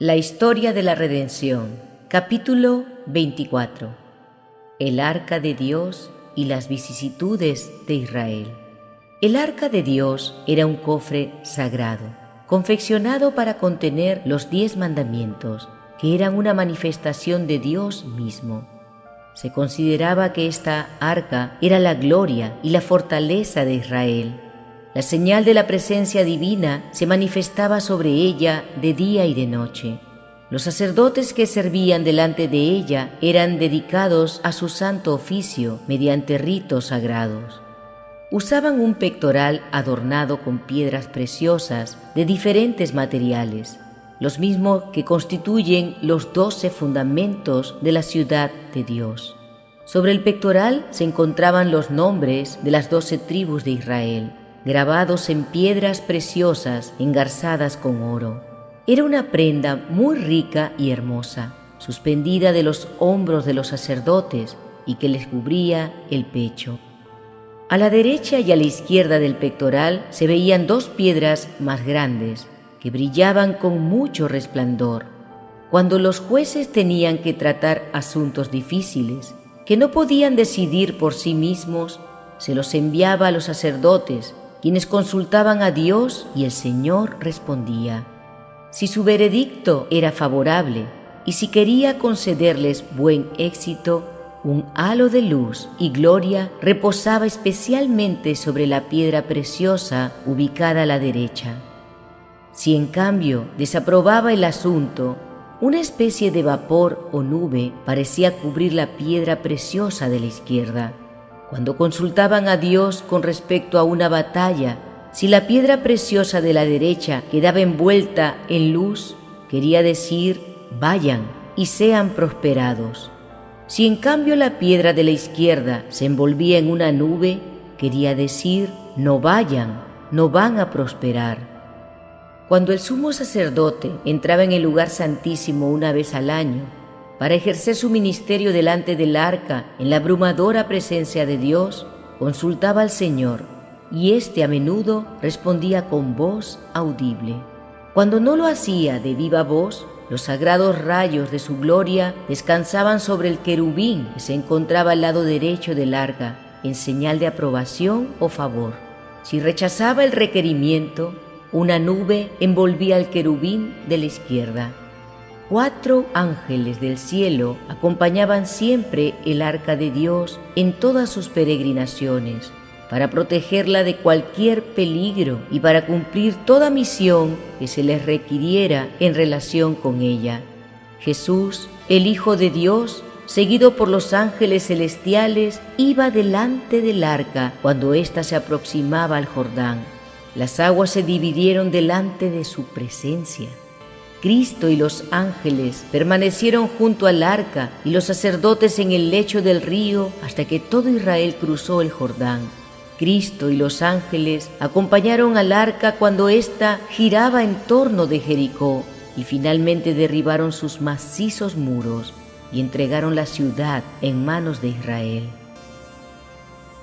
La historia de la redención, capítulo 24. El arca de Dios y las vicisitudes de Israel. El arca de Dios era un cofre sagrado, confeccionado para contener los 10 mandamientos, que eran una manifestación de Dios mismo. Se consideraba que esta arca era la gloria y la fortaleza de Israel. La señal de la presencia divina se manifestaba sobre ella de día y de noche. Los sacerdotes que servían delante de ella eran dedicados a su santo oficio mediante ritos sagrados. Usaban un pectoral adornado con piedras preciosas de diferentes materiales, los mismos que constituyen los 12 fundamentos de la ciudad de Dios. Sobre el pectoral se encontraban los nombres de las 12 tribus de Israel, grabados en piedras preciosas engarzadas con oro. Era una prenda muy rica y hermosa, suspendida de los hombros de los sacerdotes y que les cubría el pecho. A la derecha y a la izquierda del pectoral se veían 2 piedras más grandes, que brillaban con mucho resplandor. Cuando los jueces tenían que tratar asuntos difíciles, que no podían decidir por sí mismos, se los enviaba a los sacerdotes, quienes consultaban a Dios y el Señor respondía. Si su veredicto era favorable y si quería concederles buen éxito, un halo de luz y gloria reposaba especialmente sobre la piedra preciosa ubicada a la derecha. Si en cambio desaprobaba el asunto, una especie de vapor o nube parecía cubrir la piedra preciosa de la izquierda. Cuando consultaban a Dios con respecto a una batalla, si la piedra preciosa de la derecha quedaba envuelta en luz, quería decir, vayan y sean prosperados. Si en cambio la piedra de la izquierda se envolvía en una nube, quería decir, no vayan, no van a prosperar. Cuando el sumo sacerdote entraba en el lugar santísimo una vez al año, para ejercer su ministerio delante del arca en la abrumadora presencia de Dios, consultaba al Señor, y éste a menudo respondía con voz audible. Cuando no lo hacía de viva voz, los sagrados rayos de su gloria descansaban sobre el querubín que se encontraba al lado derecho del arca, en señal de aprobación o favor. Si rechazaba el requerimiento, una nube envolvía al querubín de la izquierda. 4 ángeles del cielo acompañaban siempre el arca de Dios en todas sus peregrinaciones, para protegerla de cualquier peligro y para cumplir toda misión que se les requiriera en relación con ella. Jesús, el Hijo de Dios, seguido por los ángeles celestiales, iba delante del arca cuando ésta se aproximaba al Jordán. Las aguas se dividieron delante de su presencia. Cristo y los ángeles permanecieron junto al arca y los sacerdotes en el lecho del río hasta que todo Israel cruzó el Jordán. Cristo y los ángeles acompañaron al arca cuando ésta giraba en torno de Jericó y finalmente derribaron sus macizos muros y entregaron la ciudad en manos de Israel.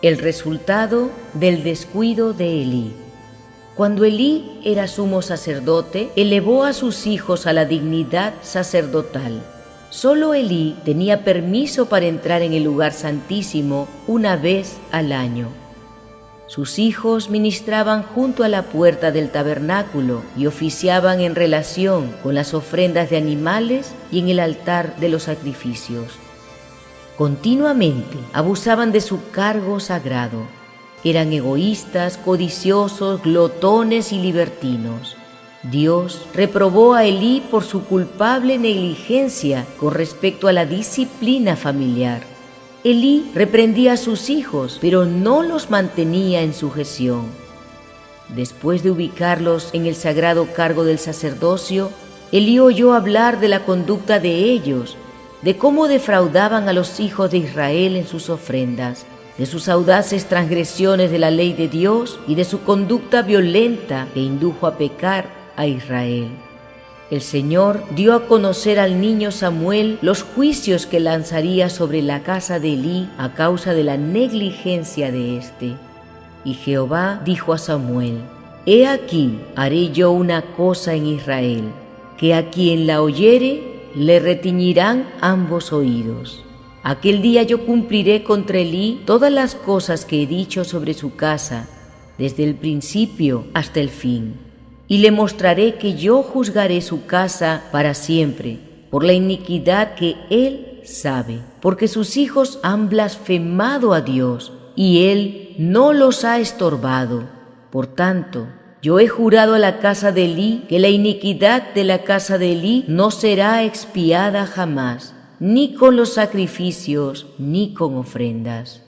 El resultado del descuido de Elí. Cuando Elí era sumo sacerdote, elevó a sus hijos a la dignidad sacerdotal. Solo Elí tenía permiso para entrar en el lugar santísimo una vez al año. Sus hijos ministraban junto a la puerta del tabernáculo y oficiaban en relación con las ofrendas de animales y en el altar de los sacrificios. Continuamente abusaban de su cargo sagrado. Eran egoístas, codiciosos, glotones y libertinos. Dios reprobó a Elí por su culpable negligencia con respecto a la disciplina familiar. Elí reprendía a sus hijos, pero no los mantenía en sujeción. Después de ubicarlos en el sagrado cargo del sacerdocio, Elí oyó hablar de la conducta de ellos, de cómo defraudaban a los hijos de Israel en sus ofrendas, de sus audaces transgresiones de la ley de Dios y de su conducta violenta que indujo a pecar a Israel. El Señor dio a conocer al niño Samuel los juicios que lanzaría sobre la casa de Elí a causa de la negligencia de éste. Y Jehová dijo a Samuel: He aquí, haré yo una cosa en Israel. que a quien la oyere le retiñirán ambos oídos. Aquel día yo cumpliré contra Elí todas las cosas que he dicho sobre su casa, desde el principio hasta el fin, y le mostraré que yo juzgaré su casa para siempre, por la iniquidad que él sabe, porque sus hijos han blasfemado a Dios, y él no los ha estorbado. Por tanto, yo he jurado a la casa de Elí que la iniquidad de la casa de Elí no será expiada jamás, ni con los sacrificios, ni con ofrendas.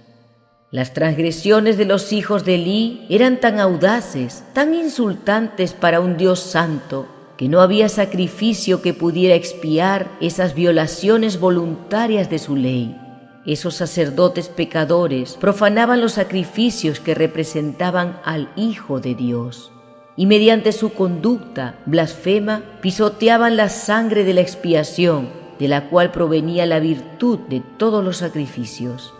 Las transgresiones de los hijos de Elí eran tan audaces, tan insultantes para un Dios santo, que no había sacrificio que pudiera expiar esas violaciones voluntarias de su ley. Esos sacerdotes pecadores profanaban los sacrificios que representaban al Hijo de Dios, y mediante su conducta blasfema pisoteaban la sangre de la expiación, de la cual provenía la virtud de todos los sacrificios.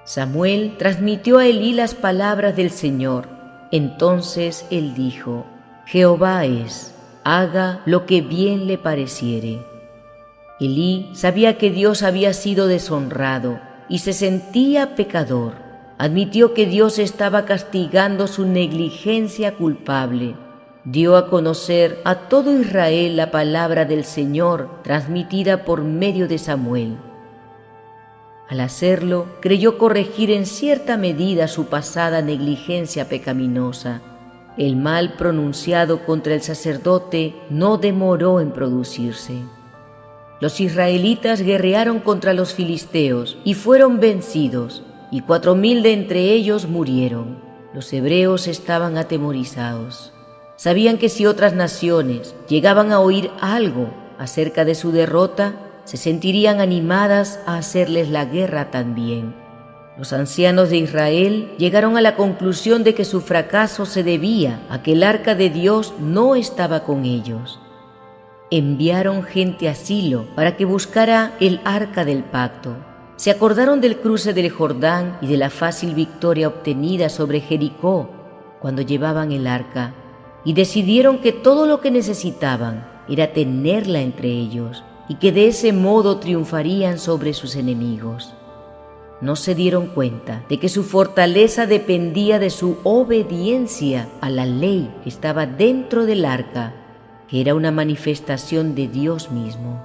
Samuel transmitió a Elí las palabras del Señor. Entonces él dijo: Jehová es, haga lo que bien le pareciere. Elí sabía que Dios había sido deshonrado y se sentía pecador. Admitió que Dios estaba castigando su negligencia culpable. Dio a conocer a todo Israel la palabra del Señor transmitida por medio de Samuel. Al hacerlo, creyó corregir en cierta medida su pasada negligencia pecaminosa. El mal pronunciado contra el sacerdote no demoró en producirse. Los israelitas guerrearon contra los filisteos y fueron vencidos, y 4,000 de entre ellos murieron. Los hebreos estaban atemorizados. Sabían que si otras naciones llegaban a oír algo acerca de su derrota, se sentirían animadas a hacerles la guerra también. Los ancianos de Israel llegaron a la conclusión de que su fracaso se debía a que el arca de Dios no estaba con ellos. Enviaron gente a Silo para que buscara el arca del pacto. Se acordaron del cruce del Jordán y de la fácil victoria obtenida sobre Jericó cuando llevaban el arca, y decidieron que todo lo que necesitaban era tenerla entre ellos, y que de ese modo triunfarían sobre sus enemigos. No se dieron cuenta de que su fortaleza dependía de su obediencia a la ley que estaba dentro del arca, que era una manifestación de Dios mismo.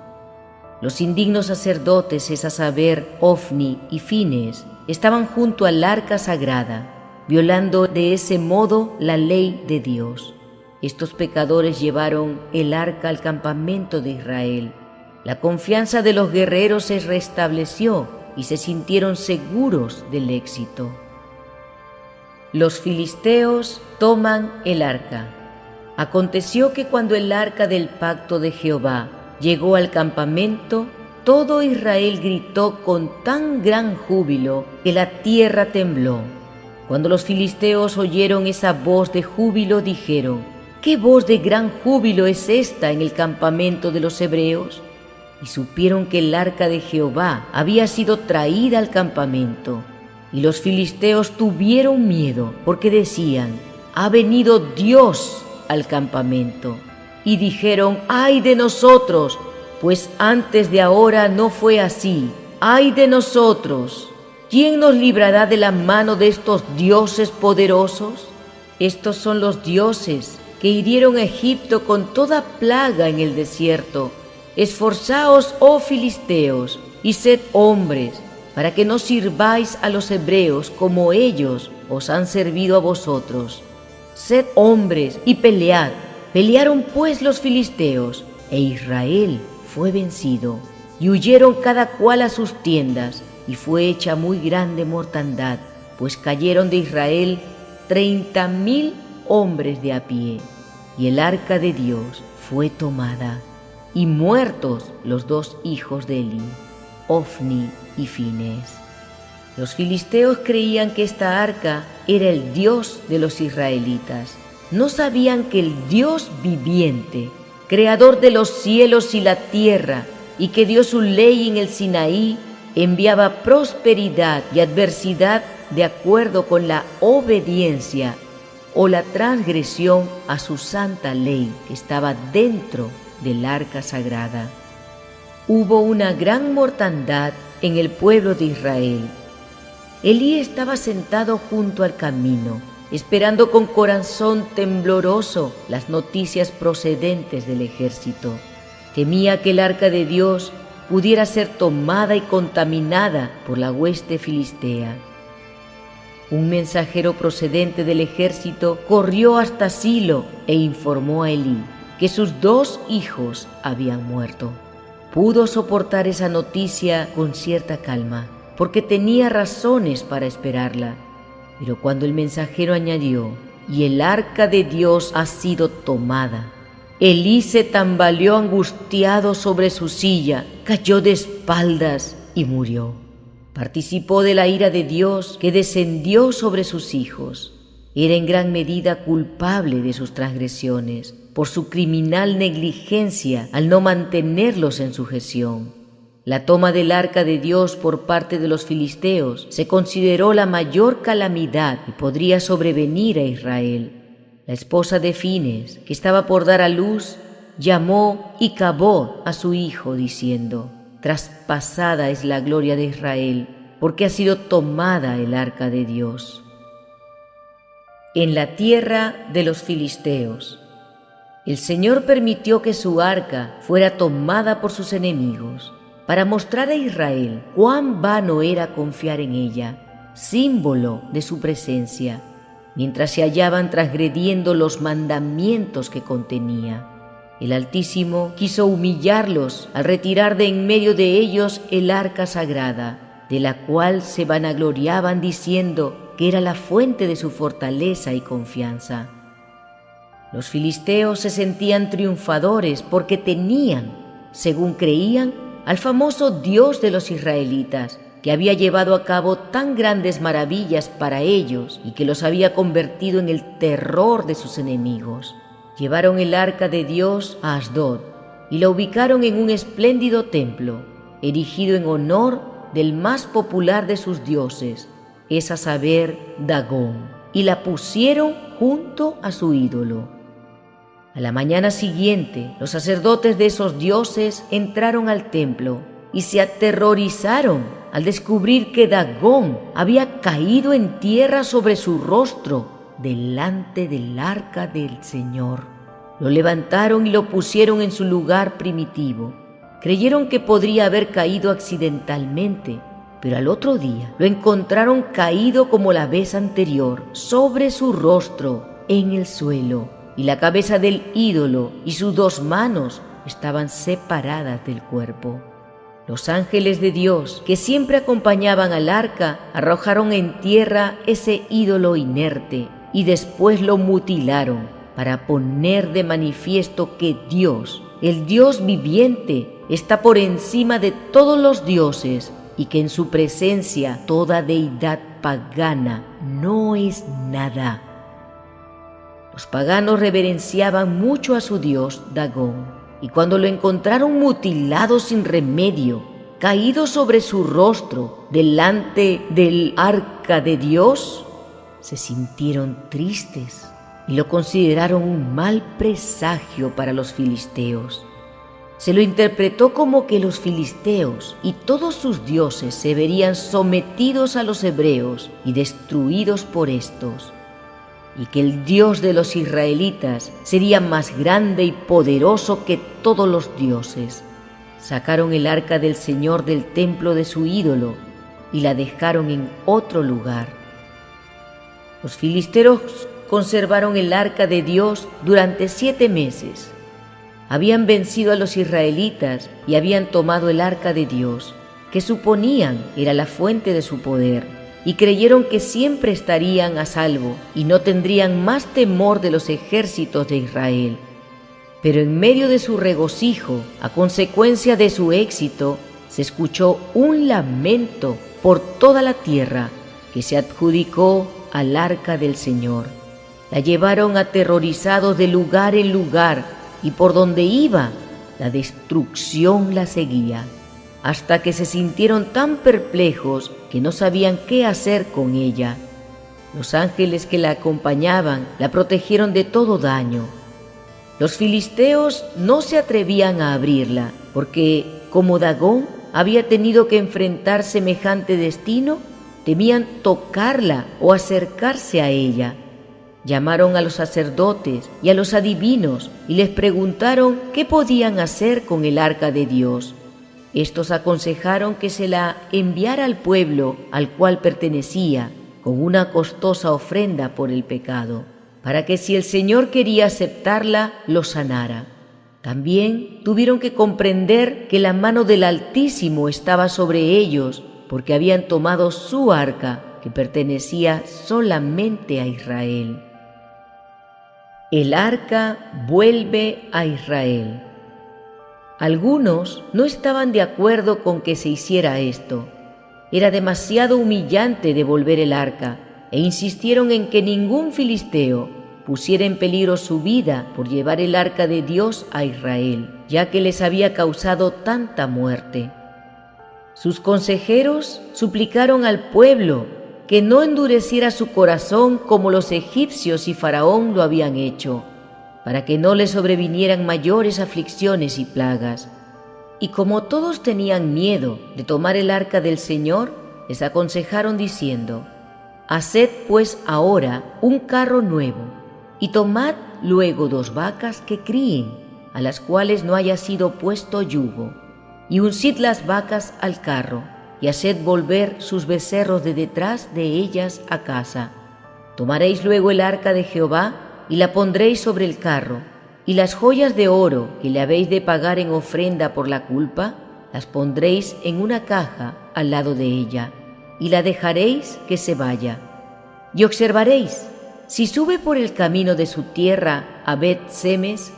Los indignos sacerdotes, es a saber, Ofni y Fines, estaban junto al arca sagrada, violando de ese modo la ley de Dios. Estos pecadores llevaron el arca al campamento de Israel. La confianza de los guerreros se restableció y se sintieron seguros del éxito. Los filisteos toman el arca. Aconteció que cuando el arca del pacto de Jehová llegó al campamento, todo Israel gritó con tan gran júbilo que la tierra tembló. Cuando los filisteos oyeron esa voz de júbilo, dijeron: ¿qué voz de gran júbilo es esta en el campamento de los hebreos? Y supieron que el arca de Jehová había sido traída al campamento. Y los filisteos tuvieron miedo, porque decían: ha venido Dios al campamento. Y dijeron: ¡ay de nosotros! Pues antes de ahora no fue así. ¡Ay de nosotros! ¿Quién nos librará de la mano de estos dioses poderosos? Estos son los dioses que hirieron a Egipto con toda plaga en el desierto. Esforzaos, oh filisteos, y sed hombres, para que no sirváis a los hebreos como ellos os han servido a vosotros. Sed hombres y pelead. Pelearon pues los filisteos, e Israel fue vencido, y huyeron cada cual a sus tiendas, y fue hecha muy grande mortandad, pues cayeron de Israel 30,000 hombres de a pie, y el arca de Dios fue tomada, y muertos los 2 hijos de Elí, Ofni y Fines. Los filisteos creían que esta arca era el Dios de los israelitas. No sabían que el Dios viviente, creador de los cielos y la tierra, y que dio su ley en el Sinaí, enviaba prosperidad y adversidad de acuerdo con la obediencia o la transgresión a su santa ley que estaba dentro del arca sagrada. Hubo una gran mortandad en el pueblo de Israel. Elí estaba sentado junto al camino, esperando con corazón tembloroso las noticias procedentes del ejército. Temía que el arca de Dios pudiera ser tomada y contaminada por la hueste filistea. Un mensajero procedente del ejército corrió hasta Silo e informó a Elí que sus 2 hijos habían muerto. Pudo soportar esa noticia con cierta calma, porque tenía razones para esperarla. Pero cuando el mensajero añadió, y el arca de Dios ha sido tomada, Elí se tambaleó angustiado sobre su silla, cayó de espaldas y murió. Participó de la ira de Dios que descendió sobre sus hijos. Era en gran medida culpable de sus transgresiones, por su criminal negligencia al no mantenerlos en sujeción. La toma del arca de Dios por parte de los filisteos se consideró la mayor calamidad que podría sobrevenir a Israel. La esposa de Fines, que estaba por dar a luz, llamó y cavó a su hijo diciendo: «Traspasada es la gloria de Israel, porque ha sido tomada el arca de Dios». En la tierra de los filisteos, el Señor permitió que su arca fuera tomada por sus enemigos, para mostrar a Israel cuán vano era confiar en ella, símbolo de su presencia, mientras se hallaban transgrediendo los mandamientos que contenía. El Altísimo quiso humillarlos al retirar de en medio de ellos el arca sagrada, de la cual se vanagloriaban diciendo que era la fuente de su fortaleza y confianza. Los filisteos se sentían triunfadores porque tenían, según creían, al famoso Dios de los israelitas, que había llevado a cabo tan grandes maravillas para ellos y que los había convertido en el terror de sus enemigos. Llevaron el arca de Dios a Asdod y la ubicaron en un espléndido templo, erigido en honor del más popular de sus dioses, es a saber, Dagón, y la pusieron junto a su ídolo. A la mañana siguiente, los sacerdotes de esos dioses entraron al templo y se aterrorizaron al descubrir que Dagón había caído en tierra sobre su rostro delante del arca del Señor. Lo levantaron y lo pusieron en su lugar primitivo. Creyeron que podría haber caído accidentalmente, pero al otro día lo encontraron caído como la vez anterior, sobre su rostro, en el suelo, y la cabeza del ídolo y sus 2 manos estaban separadas del cuerpo. Los ángeles de Dios, que siempre acompañaban al arca, arrojaron en tierra ese ídolo inerte y después lo mutilaron para poner de manifiesto que Dios, el Dios viviente, está por encima de todos los dioses y que en su presencia toda deidad pagana no es nada. Los paganos reverenciaban mucho a su dios Dagón, y cuando lo encontraron mutilado sin remedio, caído sobre su rostro delante del arca de Dios, se sintieron tristes y lo consideraron un mal presagio para los filisteos. Se lo interpretó como que los filisteos y todos sus dioses se verían sometidos a los hebreos y destruidos por estos, y que el Dios de los israelitas sería más grande y poderoso que todos los dioses. Sacaron el arca del Señor del templo de su ídolo y la dejaron en otro lugar. Los filisteos conservaron el arca de Dios durante 7 meses. Habían vencido a los israelitas y habían tomado el arca de Dios, que suponían era la fuente de su poder, y creyeron que siempre estarían a salvo y no tendrían más temor de los ejércitos de Israel. Pero en medio de su regocijo, a consecuencia de su éxito, se escuchó un lamento por toda la tierra que se adjudicó al arca del Señor. La llevaron aterrorizados de lugar en lugar, y por donde iba, la destrucción la seguía, hasta que se sintieron tan perplejos que no sabían qué hacer con ella. Los ángeles que la acompañaban la protegieron de todo daño. Los filisteos no se atrevían a abrirla, porque, como Dagón había tenido que enfrentar semejante destino, temían tocarla o acercarse a ella. Llamaron a los sacerdotes y a los adivinos y les preguntaron qué podían hacer con el arca de Dios. Estos aconsejaron que se la enviara al pueblo al cual pertenecía, con una costosa ofrenda por el pecado, para que si el Señor quería aceptarla, lo sanara. También tuvieron que comprender que la mano del Altísimo estaba sobre ellos, porque habían tomado su arca, que pertenecía solamente a Israel. El arca vuelve a Israel. Algunos no estaban de acuerdo con que se hiciera esto. Era demasiado humillante devolver el arca, e insistieron en que ningún filisteo pusiera en peligro su vida por llevar el arca de Dios a Israel, ya que les había causado tanta muerte. Sus consejeros suplicaron al pueblo que no endureciera su corazón como los egipcios y Faraón lo habían hecho, para que no les sobrevinieran mayores aflicciones y plagas. Y como todos tenían miedo de tomar el arca del Señor, les aconsejaron diciendo: «Haced pues ahora un carro nuevo, y tomad luego 2 vacas que críen, a las cuales no haya sido puesto yugo, y uncid las vacas al carro, y haced volver sus becerros de detrás de ellas a casa. Tomaréis luego el arca de Jehová, y la pondréis sobre el carro, y las joyas de oro que le habéis de pagar en ofrenda por la culpa, las pondréis en una caja al lado de ella, y la dejaréis que se vaya. Y observaréis, si sube por el camino de su tierra a Bet-Semes,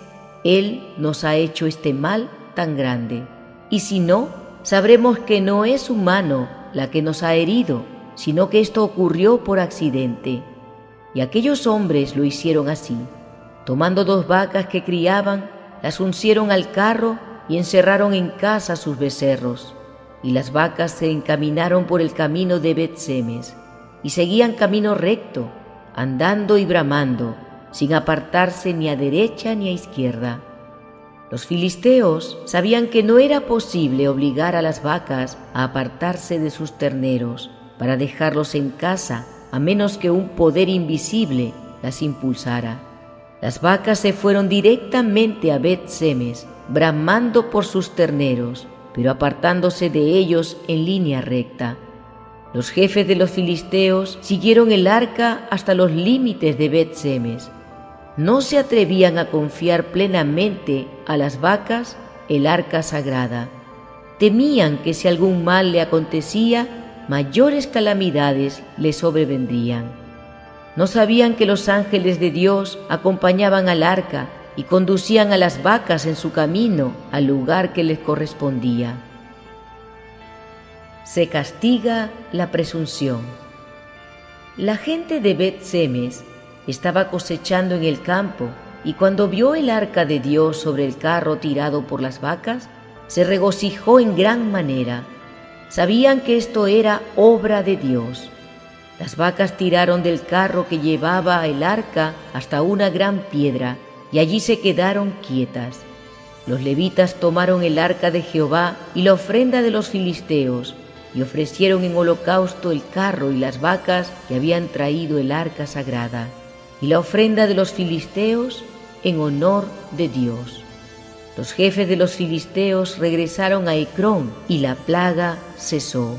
él nos ha hecho este mal tan grande. Y si no, sabremos que no es su mano la que nos ha herido, sino que esto ocurrió por accidente». Y aquellos hombres lo hicieron así. Tomando 2 vacas que criaban, las uncieron al carro y encerraron en casa sus becerros. Y las vacas se encaminaron por el camino de Bet-Semes, y seguían camino recto, andando y bramando, sin apartarse ni a derecha ni a izquierda. Los filisteos sabían que no era posible obligar a las vacas a apartarse de sus terneros para dejarlos en casa, a menos que un poder invisible las impulsara. Las vacas se fueron directamente a Bet-Semes, bramando por sus terneros, pero apartándose de ellos en línea recta. Los jefes de los filisteos siguieron el arca hasta los límites de Bet-Semes. No se atrevían a confiar plenamente a las vacas el arca sagrada. Temían que si algún mal le acontecía, mayores calamidades le sobrevendrían. No sabían que los ángeles de Dios acompañaban al arca y conducían a las vacas en su camino al lugar que les correspondía. Se castiga la presunción. La gente de Bet-Semes estaba cosechando en el campo, y cuando vio el arca de Dios sobre el carro tirado por las vacas, se regocijó en gran manera. Sabían que esto era obra de Dios. Las vacas tiraron del carro que llevaba el arca hasta una gran piedra, y allí se quedaron quietas. Los levitas tomaron el arca de Jehová y la ofrenda de los filisteos, y ofrecieron en holocausto el carro y las vacas que habían traído el arca sagrada, y la ofrenda de los filisteos en honor de Dios. Los jefes de los filisteos regresaron a Ecrón, y la plaga cesó.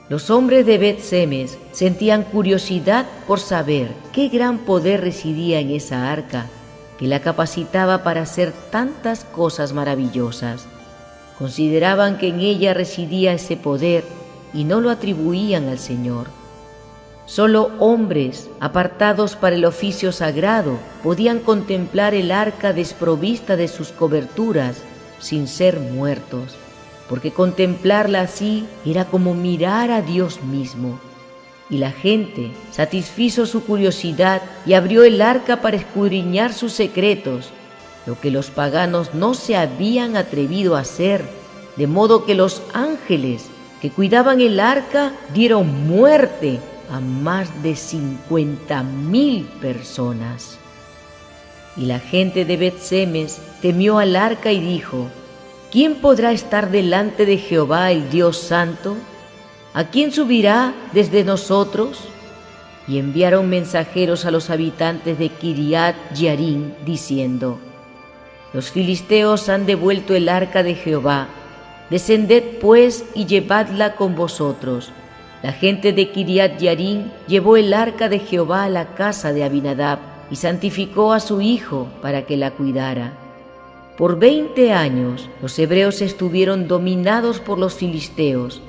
Los hombres de Bet-Semes sentían curiosidad por saber qué gran poder residía en esa arca, que la capacitaba para hacer tantas cosas maravillosas. Consideraban que en ella residía ese poder y no lo atribuían al Señor. Solo hombres apartados para el oficio sagrado podían contemplar el arca desprovista de sus coberturas sin ser muertos, porque contemplarla así era como mirar a Dios mismo. Y la gente satisfizo su curiosidad y abrió el arca para escudriñar sus secretos, lo que los paganos no se habían atrevido a hacer, de modo que los ángeles que cuidaban el arca dieron muerte a más de 50.000 personas. Y la gente de Bet-Semes temió al arca y dijo: ¿Quién podrá estar delante de Jehová el Dios Santo? ¿A quién subirá desde nosotros? Y enviaron mensajeros a los habitantes de Kiriat Jearim, diciendo: Los filisteos han devuelto el arca de Jehová. Descended pues y llevadla con vosotros. La gente de Kiriat Jearim llevó el arca de Jehová a la casa de Abinadab y santificó a su hijo para que la cuidara. Por 20 años los hebreos estuvieron dominados por los filisteos,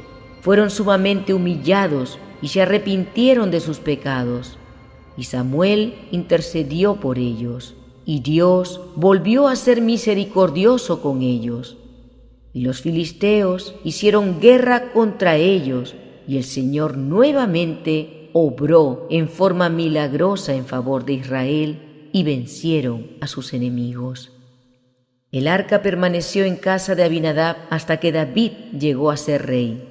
fueron sumamente humillados y se arrepintieron de sus pecados. Y Samuel intercedió por ellos, y Dios volvió a ser misericordioso con ellos. Y los filisteos hicieron guerra contra ellos, y el Señor nuevamente obró en forma milagrosa en favor de Israel, y vencieron a sus enemigos. El arca permaneció en casa de Abinadab hasta que David llegó a ser rey.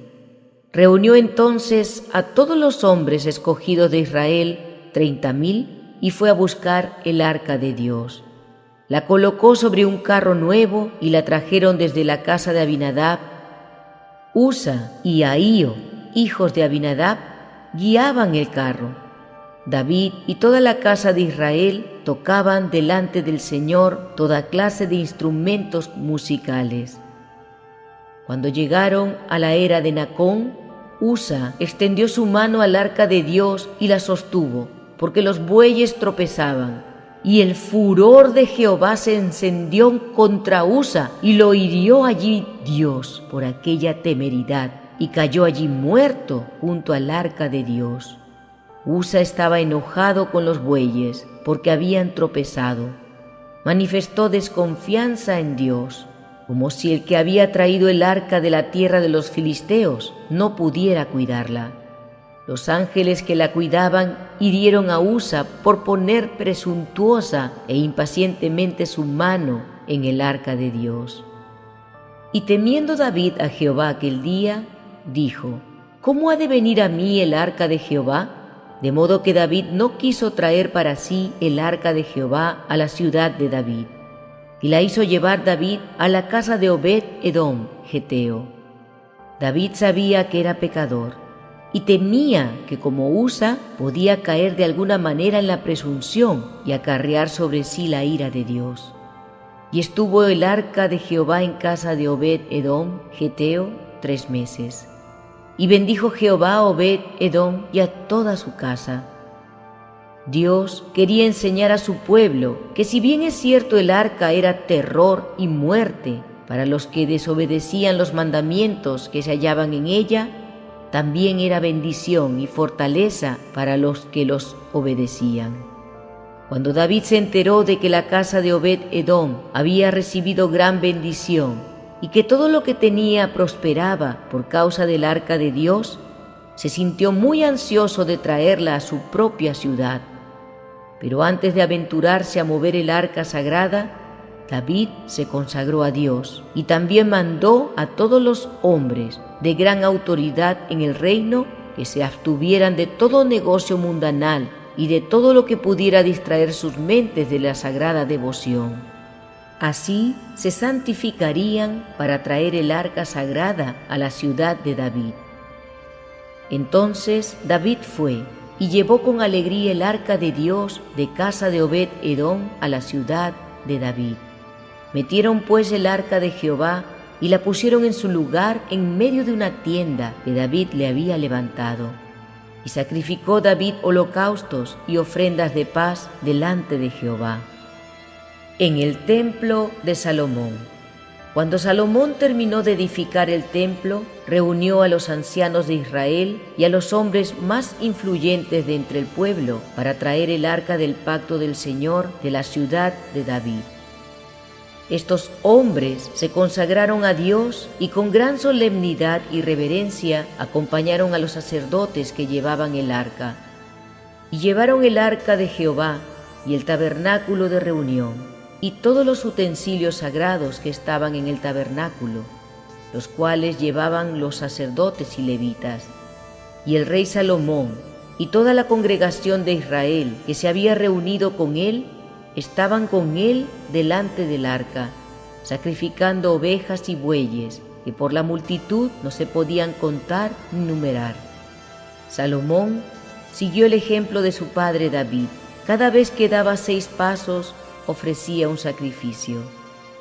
Reunió entonces a todos los hombres escogidos de Israel, 30.000, y fue a buscar el arca de Dios. La colocó sobre un carro nuevo y la trajeron desde la casa de Abinadab. Usa y Ahío, hijos de Abinadab, guiaban el carro. David y toda la casa de Israel tocaban delante del Señor toda clase de instrumentos musicales. Cuando llegaron a la era de Nacón, Usa extendió su mano al arca de Dios y la sostuvo, porque los bueyes tropezaban. Y el furor de Jehová se encendió contra Usa, y lo hirió allí Dios por aquella temeridad, y cayó allí muerto junto al arca de Dios. Usa estaba enojado con los bueyes, porque habían tropezado. Manifestó desconfianza en Dios, como si el que había traído el arca de la tierra de los filisteos no pudiera cuidarla. Los ángeles que la cuidaban hirieron a Usa por poner presuntuosa e impacientemente su mano en el arca de Dios. Y temiendo David a Jehová aquel día, dijo: ¿Cómo ha de venir a mí el arca de Jehová? De modo que David no quiso traer para sí el arca de Jehová a la ciudad de David. Y la hizo llevar David a la casa de Obed-Edom, geteo. David sabía que era pecador, y temía que como Usa podía caer de alguna manera en la presunción y acarrear sobre sí la ira de Dios. Y estuvo el arca de Jehová en casa de Obed-Edom, geteo, 3 meses. Y bendijo Jehová a Obed-Edom y a toda su casa. Dios quería enseñar a su pueblo que si bien es cierto el arca era terror y muerte para los que desobedecían los mandamientos que se hallaban en ella, también era bendición y fortaleza para los que los obedecían. Cuando David se enteró de que la casa de Obed-Edom había recibido gran bendición y que todo lo que tenía prosperaba por causa del arca de Dios, se sintió muy ansioso de traerla a su propia ciudad. Pero antes de aventurarse a mover el arca sagrada, David se consagró a Dios y también mandó a todos los hombres de gran autoridad en el reino que se abstuvieran de todo negocio mundanal y de todo lo que pudiera distraer sus mentes de la sagrada devoción. Así se santificarían para traer el arca sagrada a la ciudad de David. Entonces David fue y llevó con alegría el arca de Dios de casa de Obed-Edom a la ciudad de David. Metieron pues el arca de Jehová y la pusieron en su lugar en medio de una tienda que David le había levantado. Y sacrificó David holocaustos y ofrendas de paz delante de Jehová. En el templo de Salomón. Cuando Salomón terminó de edificar el templo, reunió a los ancianos de Israel y a los hombres más influyentes de entre el pueblo para traer el arca del pacto del Señor de la ciudad de David. Estos hombres se consagraron a Dios y con gran solemnidad y reverencia acompañaron a los sacerdotes que llevaban el arca. Y llevaron el arca de Jehová y el tabernáculo de reunión, y todos los utensilios sagrados que estaban en el tabernáculo, los cuales llevaban los sacerdotes y levitas. Y el rey Salomón y toda la congregación de Israel que se había reunido con él, estaban con él delante del arca, sacrificando ovejas y bueyes, que por la multitud no se podían contar ni numerar. Salomón siguió el ejemplo de su padre David. Cada vez que daba 6 pasos, ofrecía un sacrificio.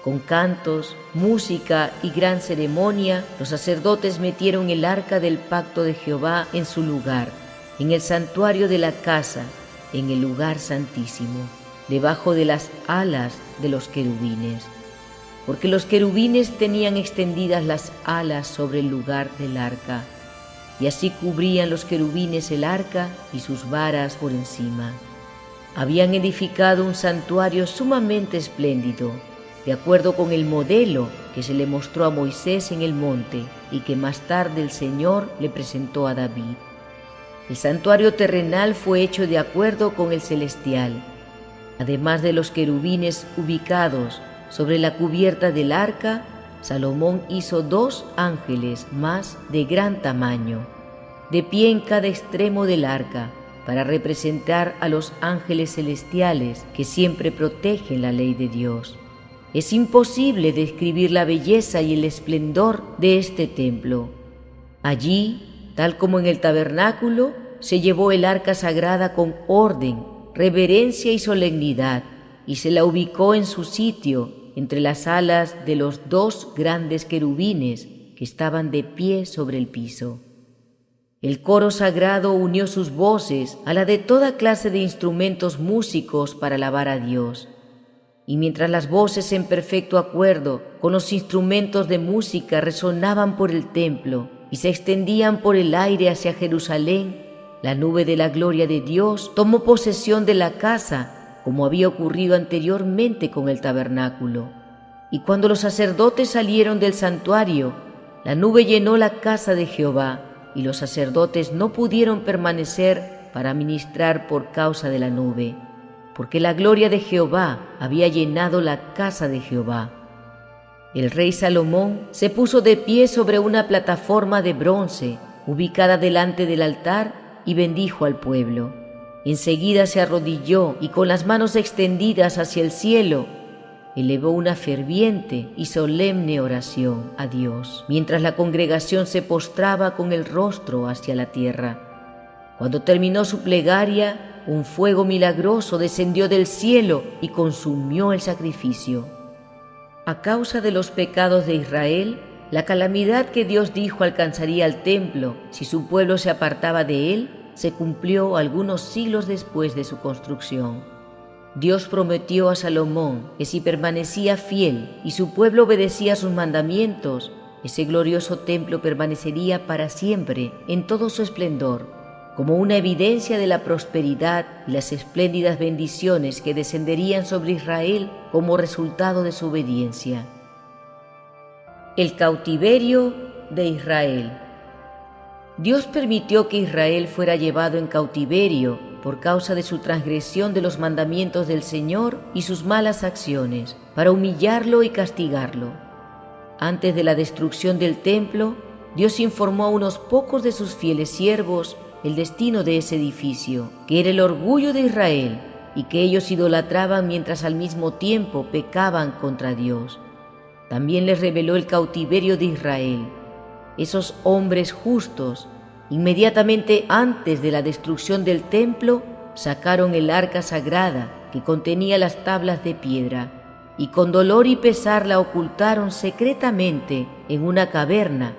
Con cantos, música y gran ceremonia, los sacerdotes metieron el arca del pacto de Jehová en su lugar, en el santuario de la casa, en el lugar santísimo, debajo de las alas de los querubines, porque los querubines tenían extendidas las alas sobre el lugar del arca, y así cubrían los querubines el arca y sus varas por encima. Habían edificado un santuario sumamente espléndido, de acuerdo con el modelo que se le mostró a Moisés en el monte y que más tarde el Señor le presentó a David. El santuario terrenal fue hecho de acuerdo con el celestial. Además de los querubines ubicados sobre la cubierta del arca, Salomón hizo 2 ángeles más de gran tamaño, de pie en cada extremo del arca, para representar a los ángeles celestiales que siempre protegen la ley de Dios. Es imposible describir la belleza y el esplendor de este templo. Allí, tal como en el tabernáculo, se llevó el arca sagrada con orden, reverencia y solemnidad, y se la ubicó en su sitio entre las alas de los 2 grandes querubines que estaban de pie sobre el piso. El coro sagrado unió sus voces a la de toda clase de instrumentos músicos para alabar a Dios. Y mientras las voces en perfecto acuerdo con los instrumentos de música resonaban por el templo y se extendían por el aire hacia Jerusalén, la nube de la gloria de Dios tomó posesión de la casa, como había ocurrido anteriormente con el tabernáculo. Y cuando los sacerdotes salieron del santuario, la nube llenó la casa de Jehová, y los sacerdotes no pudieron permanecer para ministrar por causa de la nube, porque la gloria de Jehová había llenado la casa de Jehová. El rey Salomón se puso de pie sobre una plataforma de bronce ubicada delante del altar y bendijo al pueblo. Enseguida se arrodilló y con las manos extendidas hacia el cielo, elevó una ferviente y solemne oración a Dios, mientras la congregación se postraba con el rostro hacia la tierra. Cuando terminó su plegaria, un fuego milagroso descendió del cielo y consumió el sacrificio. A causa de los pecados de Israel, la calamidad que Dios dijo alcanzaría al templo si su pueblo se apartaba de él, se cumplió algunos siglos después de su construcción. Dios prometió a Salomón que si permanecía fiel y su pueblo obedecía sus mandamientos, ese glorioso templo permanecería para siempre en todo su esplendor, como una evidencia de la prosperidad y las espléndidas bendiciones que descenderían sobre Israel como resultado de su obediencia. El cautiverio de Israel. Dios permitió que Israel fuera llevado en cautiverio por causa de su transgresión de los mandamientos del Señor y sus malas acciones, para humillarlo y castigarlo. Antes de la destrucción del templo, Dios informó a unos pocos de sus fieles siervos el destino de ese edificio, que era el orgullo de Israel, y que ellos idolatraban mientras al mismo tiempo pecaban contra Dios. También les reveló el cautiverio de Israel. Esos hombres justos, inmediatamente antes de la destrucción del templo, sacaron el arca sagrada que contenía las tablas de piedra, y con dolor y pesar la ocultaron secretamente en una caverna,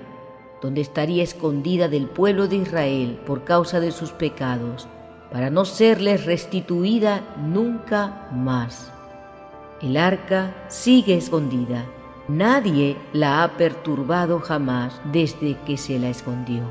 donde estaría escondida del pueblo de Israel por causa de sus pecados, para no serles restituida nunca más. El arca sigue escondida. Nadie la ha perturbado jamás desde que se la escondió.